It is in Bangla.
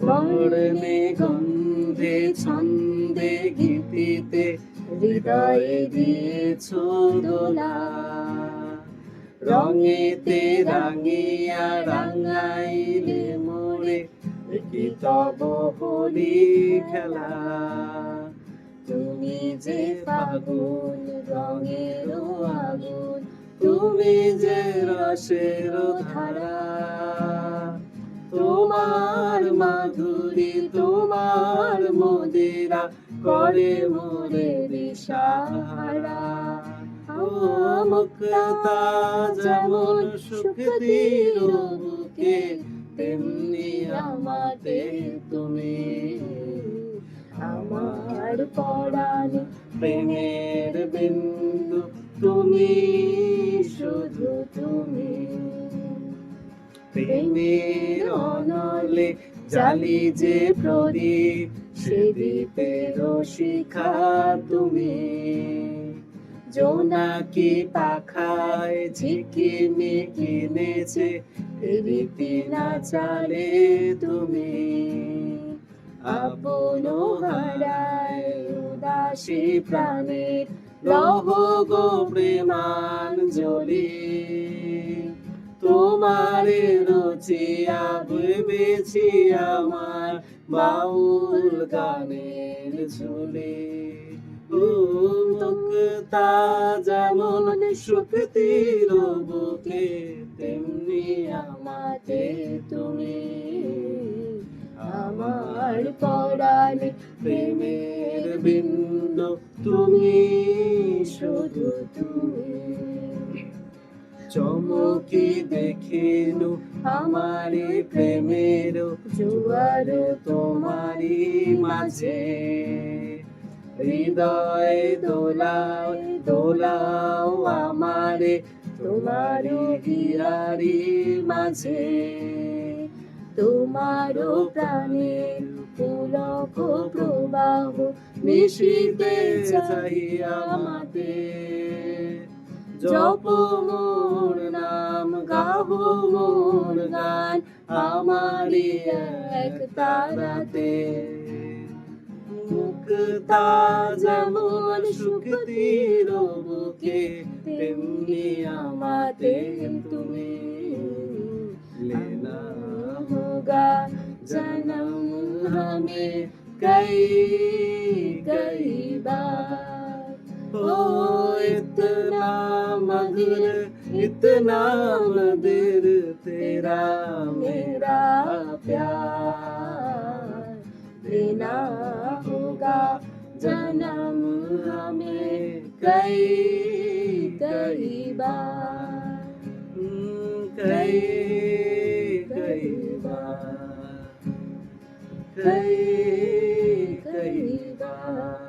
বর্ণে গন্ধে ছন্দে গীতিতে হৃদয়ে দিয়েছ দোলা। রঙেতে রাঙিয়া রাঙাইলে মোরে কি তব হোলি খেলা। তুমি যে ফাগুন রঙের আগুন, তুমি যে রসের ধারা। তোমার মাধুরী তোমার মদিরা করে মোরে দিশাহারা। ও মুক্তা যেমন সুখ দিল বুকে, তেমনি আমাতে তুমি। আমার পরাণে প্রেমের বিন্দু তুমি, শুধু তুমি। প্রেমের অনলে জালি যে প্রদীপ, সে দীপের শিখা তুমি। জোনাকি পাখায় ঝিকিমিকি নেচে রীতি নাচালে তুমি। আপন হারায় উদাসী প্রাণের লহ গো প্রেমাঞ্জলি। তোমারে রচিয়া ভেবেছি আমার বাউল গানের ঝুলি। মুক্তা যেমন শক্তির বুকে, তেমনি আমাতে তুমি। আমার পরাণে প্রেমের বিন্দু তুমি, শুধু তুমি। চমকি দেখিনু আমারি প্রেমের জোয়ার তোমারি মাঝে। হৃদয় দোলাও দোলাও আমারে তোমারি হিয়ারি মাঝে। তোমারও প্রাণের পুলক প্রবাহ মিশিতে চাহিয়া মাতে। জপ মোর নাম গাহ মোর গান আমারি এক তারাতে। মুক্তা যেমন সুখ দিল বুকে, তেমনি আমাতে তুমি। लेना होगा जन्म हमें कई कई बार। ओ इतना मधुर तेरा मेरा प्यार। लेना होगा जन्म हमें कई कई बार, कई कई बार, कई कई बार।